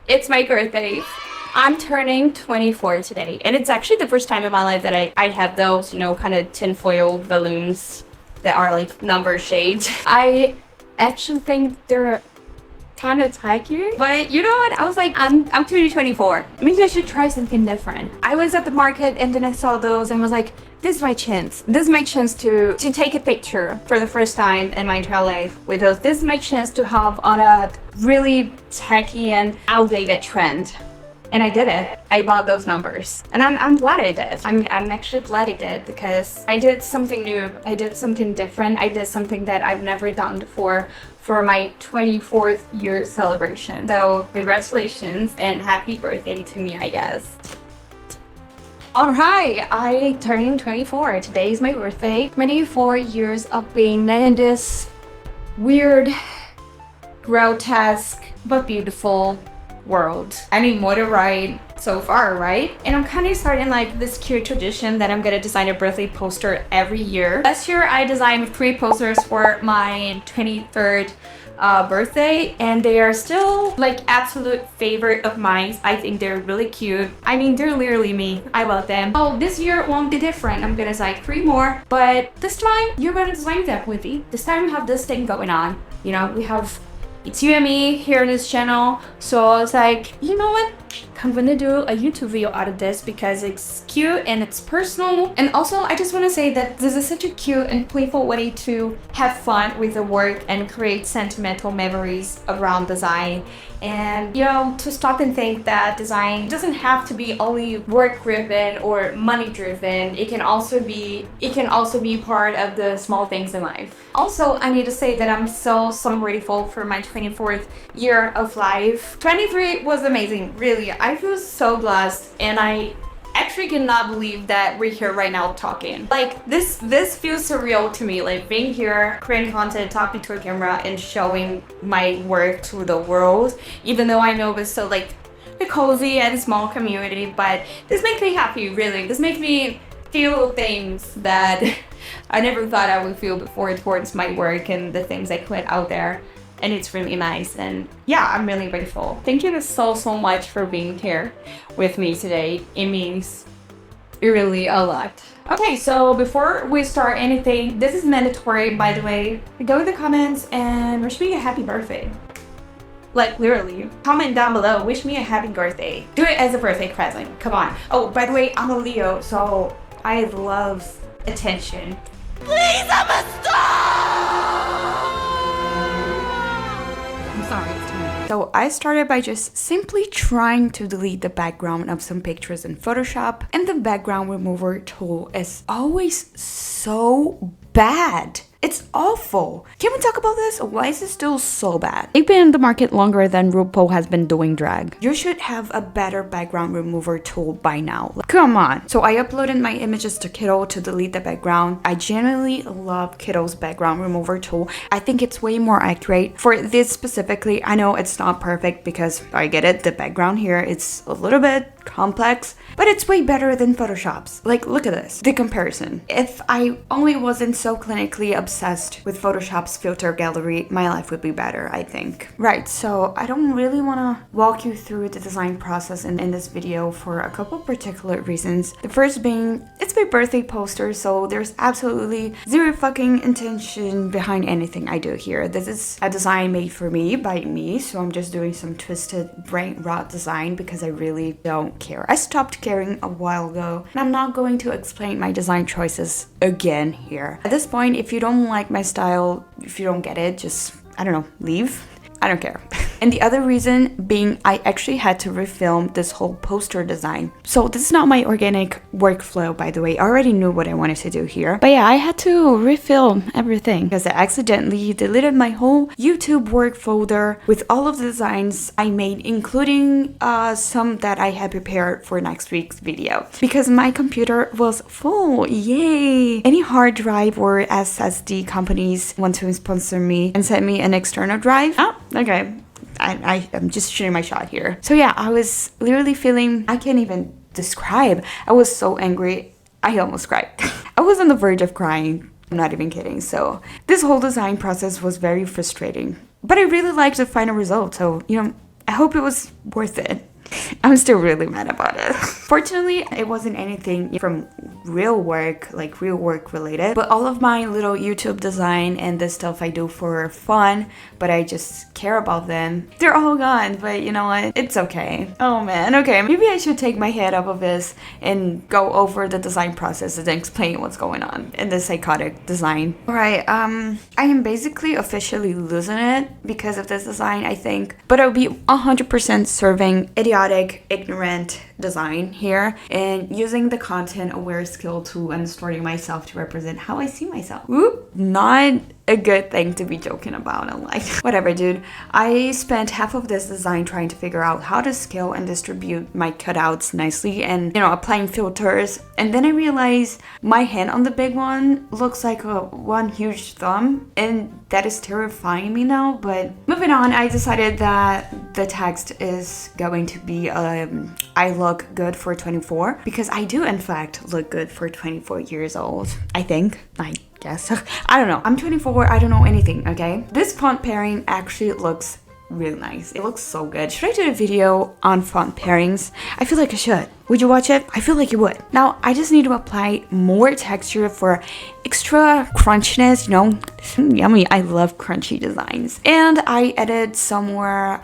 It's my birthday. I'm turning 24 today, and it's actually the first time in my life that I have those, kind of tinfoil balloons that are like number shaped. I actually think they're kind of tacky, but you know what? I was like, I'm turning 24. Maybe I should try something different. I was at the market and then I saw those and was like, this is my chance. This is my chance to take a picture for the first time in my entire life with those. This is my chance to have on a really tacky and outdated trend. And I did it. I bought those numbers. And I'm glad I did. I'm actually glad I did because I did something new. I did something different. I did something that I've never done before for my 24th year celebration. So congratulations and happy birthday to me, I guess. Alright, I turned 24. Today is my birthday. 24 years of being in this weird, grotesque, but beautiful world. I mean, what a ride so far, right? And I'm kind of starting like this cute tradition that I'm gonna design a birthday poster every year. Last year I designed 3 posters for my 23rd birthday, and they are still like absolute favorite of mine. I think they're really cute. I mean, they're literally me. I love them. Oh, this year won't be different. I'm gonna design 3 more, but this time you're gonna design them with me. This time we have this thing going on. We have it's you and me here on this channel. So I was like, you know what? I'm gonna do a YouTube video out of this because it's cute and it's personal. And also, I just want to say that this is such a cute and playful way to have fun with the work and create sentimental memories around design. And to stop and think that design doesn't have to be only work driven or money driven. It can also be part of the small things in life. Also, I need to say that I'm so grateful for my 24th year of life. 23 was amazing, really. I feel so blessed, and I actually cannot believe that we're here right now talking. Like this feels surreal to me, like being here, creating content, talking to a camera, and showing my work to the world. Even though I know it's so like a cozy and small community, but this makes me happy, really. This makes me feel things that I never thought I would feel before towards my work and the things I put out there. And it's really nice, and yeah, I'm really grateful. Thank you so much for being here with me today. It means really a lot. Okay, so before we start anything, this is mandatory, by the way. Go in the comments and wish me a happy birthday. Like literally, comment down below, wish me a happy birthday. Do it as a birthday present, come on. Oh, by the way, I'm a Leo, so I love attention. Please, I'm a star! Sorry. So I started by just simply trying to delete the background of some pictures in Photoshop, and the background remover tool is always so bad. It's awful. Can we talk about this? Why is it still so bad? They've been in the market longer than RuPaul has been doing drag. You should have a better background remover tool by now. Like, come on. So I uploaded my images to Kiddo to delete the background. I genuinely love Kiddo's background remover tool. I think it's way more accurate. For this specifically, I know it's not perfect because I get it. The background here, it's a little bit complex, but it's way better than Photoshop's. Like, look at this. The comparison. If I only wasn't so clinically obsessed with Photoshop's filter gallery, my life would be better, I think. Right, so I don't really want to walk you through the design process in this video for a couple particular reasons. The first being, it's my birthday poster, so there's absolutely zero fucking intention behind anything I do here. This is a design made for me, by me, so I'm just doing some twisted brain rot design because I really don't care. I stopped caring a while ago, and I'm not going to explain my design choices again here. At this point, if you don't like my style, if you don't get it, just, I don't know, leave. I don't care. And the other reason being I actually had to refilm this whole poster design. So this is not my organic workflow, by the way. I already knew what I wanted to do here. But yeah, I had to refilm everything because I accidentally deleted my whole YouTube work folder with all of the designs I made, including some that I had prepared for next week's video. Because my computer was full, yay! Any hard drive or SSD companies want to sponsor me and send me an external drive? Oh, okay. I'm just shooting my shot here. So yeah, I was literally feeling, I can't even describe. I was so angry, I almost cried. I was on the verge of crying. I'm not even kidding. So this whole design process was very frustrating. But I really liked the final result. So, I hope it was worth it. I'm still really mad about it. Fortunately, it wasn't anything from real work, like real work related, but all of my little YouTube design and the stuff I do for fun, but I just care about them, they're all gone. But you know what? It's okay. Oh man, okay. Maybe I should take my head off of this and go over the design process and explain what's going on in the psychotic design. Alright, I am basically officially losing it because of this design, I think. But I'll be 100% serving idiotic, ignorant design here and using the content aware skill tool and distorting myself to represent how I see myself. Whoop, not a good thing to be joking about. I'm like, whatever, dude. I spent half of this design trying to figure out how to scale and distribute my cutouts nicely and, you know, applying filters. And then I realized my hand on the big one looks like one huge thumb, and that is terrifying me now. But moving on, I decided that the text is going to be I look good for 24, because I do in fact look good for 24 years old. I think. I guess. I don't know. I'm 24. I don't know anything, okay? This font pairing actually looks really nice. It looks so good. Should I do a video on font pairings? I feel like I should. Would you watch it? I feel like you would. Now, I just need to apply more texture for extra crunchiness, you know? Yummy. I love crunchy designs. And I added some more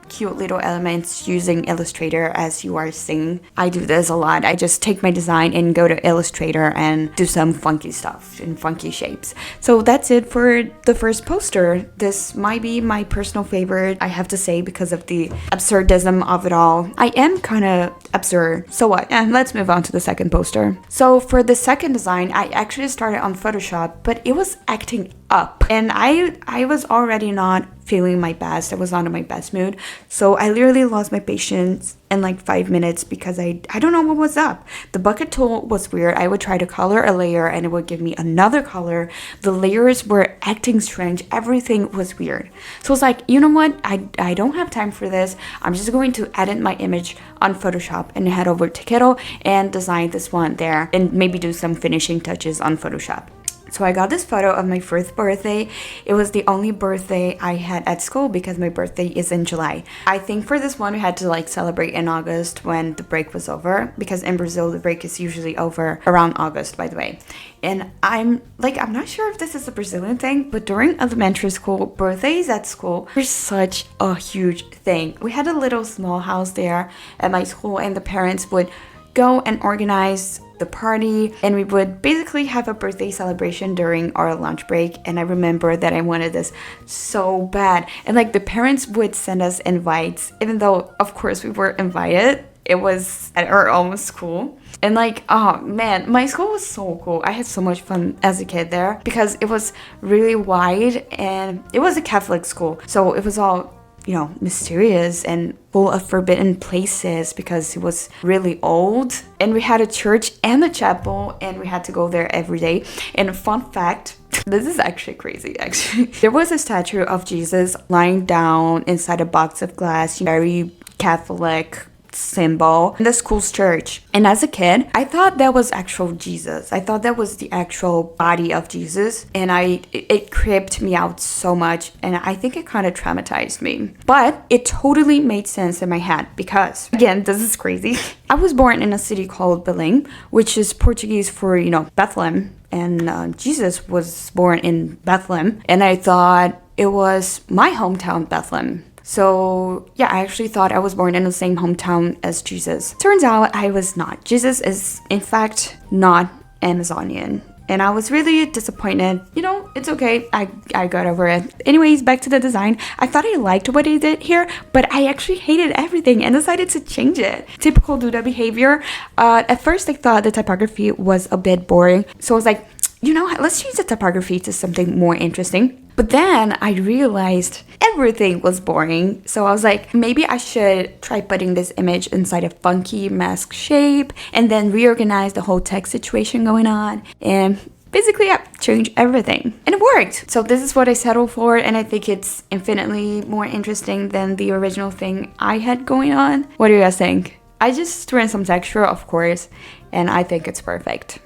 cute little elements using Illustrator, as you are seeing. I do this a lot. I just take my design and go to Illustrator and do some funky stuff in funky shapes. So that's it for the first poster. This might be my personal favorite, I have to say, because of the absurdism of it all. I am kind of absurd. So what? And let's move on to the second poster. So for the second design, I actually started on Photoshop, but it was acting up. And I was already not feeling my best. I was not in my best mood. So I literally lost my patience in like 5 minutes because I don't know what was up. The bucket tool was weird. I would try to color a layer and it would give me another color. The layers were acting strange. Everything was weird. So I was like, you know what? I don't have time for this. I'm just going to edit my image on Photoshop and head over to Kittle and design this one there and maybe do some finishing touches on Photoshop. So I got this photo of my first birthday. It was the only birthday I had at school because my birthday is in July. I think for this one we had to like celebrate in August when the break was over, because in Brazil the break is usually over around August, by the way. And I'm not sure if this is a Brazilian thing, but during elementary school, birthdays at school were such a huge thing. We had a little small house there at my school and the parents would go and organize the party, and we would basically have a birthday celebration during our lunch break. And I remember that I wanted this so bad, and like the parents would send us invites, even though of course we were invited. It was at our own school. And like, oh man, my school was so cool. I had so much fun as a kid there because it was really wide and it was a Catholic school, so it was all, you know, mysterious and full of forbidden places because it was really old. And we had a church and a chapel and we had to go there every day. And a fun fact, this is actually crazy, actually. There was a statue of Jesus lying down inside a box of glass, very Catholic symbol in the school's church. And as a kid, I thought that was actual Jesus. I thought that was the actual body of Jesus, and it creeped me out so much, and I think it kind of traumatized me. But it totally made sense in my head because, again, this is crazy. I was born in a city called Belém, which is Portuguese for, you know, Bethlehem, and Jesus was born in Bethlehem, and I thought it was my hometown, Bethlehem. So yeah, I actually thought I was born in the same hometown as Jesus. Turns out I was not. Jesus is in fact not Amazonian. And I was really disappointed. You know, it's okay. I got over it. Anyways, back to the design. I thought I liked what I did here, but I actually hated everything and decided to change it. Typical Duda behavior. At first I thought the typography was a bit boring. So I was like, you know, let's change the typography to something more interesting. But then I realized everything was boring. So I was like, maybe I should try putting this image inside a funky mask shape and then reorganize the whole text situation going on. And basically, I changed everything. And it worked. So this is what I settled for. And I think it's infinitely more interesting than the original thing I had going on. What do you guys think? I just threw in some texture, of course. And I think it's perfect.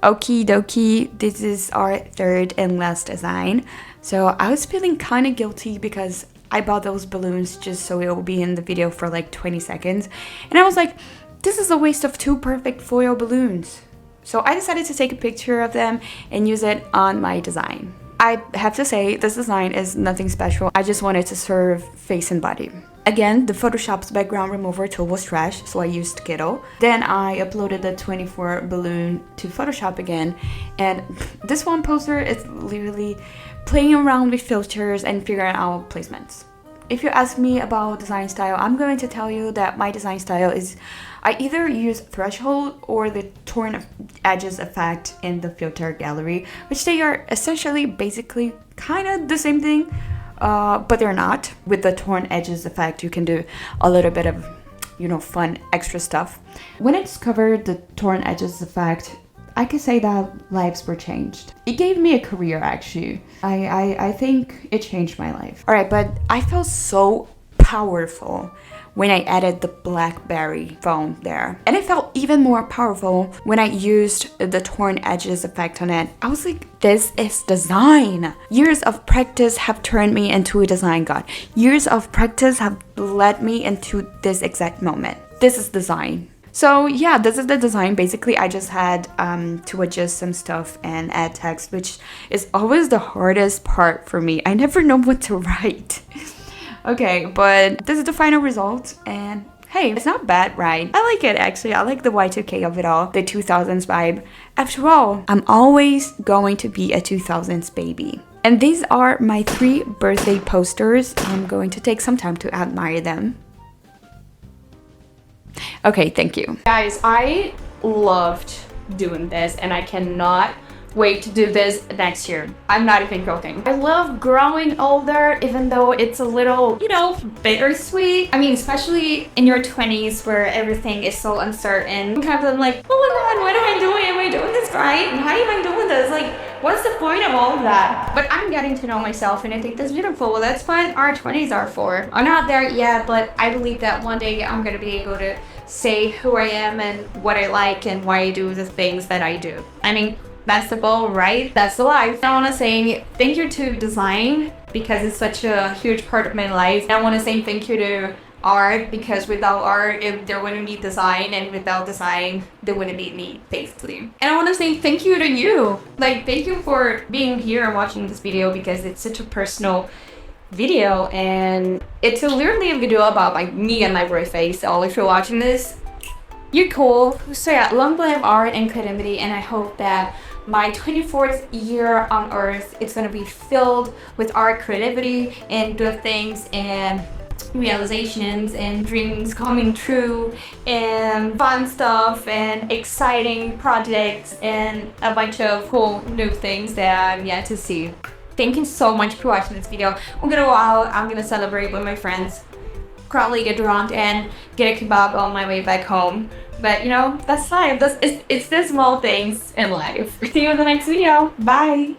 Okie dokie, this is our third and last design. So I was feeling kind of guilty because I bought those balloons just so it will be in the video for like 20 seconds. And I was like, this is a waste of 2 perfect foil balloons. So I decided to take a picture of them and use it on my design. I have to say, this design is nothing special. I just wanted to serve face and body. Again, the Photoshop's background remover tool was trash, so I used Skittle. Then I uploaded the 24 balloon to Photoshop again, and this one poster is literally playing around with filters and figuring out placements. If you ask me about design style, I'm going to tell you that my design style is I either use threshold or the torn edges effect in the filter gallery, which they are essentially basically kind of the same thing. But they're not. With the torn edges effect, you can do a little bit of, fun extra stuff. When I discovered the torn edges effect, I could say that lives were changed. It gave me a career, actually. I think it changed my life. Alright, but I felt so powerful when I added the BlackBerry phone there. And it felt even more powerful when I used the torn edges effect on it. I was like, this is design. Years of practice have turned me into a design god. Years of practice have led me into this exact moment. This is design. So yeah, this is the design. Basically, I just had to adjust some stuff and add text, which is always the hardest part for me. I never know what to write. Okay, but this is the final result, and hey, it's not bad, right? I like it, actually. I like the Y2K of it all, the 2000s vibe. After all, I'm always going to be a 2000s baby. And these are my 3 birthday posters. I'm going to take some time to admire them. Okay, thank you. Guys, I loved doing this, and I cannot wait to do this next year. I'm not even joking. I love growing older, even though it's a little, bittersweet. I mean, especially in your 20s where everything is so uncertain. Sometimes I'm like, oh my god, what am I doing? Am I doing this right? And how am I doing this? Like, what's the point of all of that? But I'm getting to know myself, and I think that's beautiful. Well, that's what our 20s are for. I'm not there yet, but I believe that one day I'm gonna be able to say who I am and what I like and why I do the things that I do. I mean, that's the goal, right? That's the life. I want to say thank you to design because it's such a huge part of my life. I want to say thank you to art because without art, there wouldn't be design, and without design, there wouldn't be me, basically. And I want to say thank you to you. Like, thank you for being here and watching this video because it's such a personal video, and it's literally a video about like me and my birthday. So if you're watching this, you're cool. So yeah, long live art and creativity, and I hope that my 24th year on earth is going to be filled with art, creativity, and good things, and realizations, and dreams coming true, and fun stuff, and exciting projects, and a bunch of cool new things that I'm yet to see. Thank you so much for watching this video. I'm gonna go out, I'm gonna celebrate with my friends, probably get drunk and get a kebab on my way back home. But that's life. It's the small things in life. See you in the next video. Bye.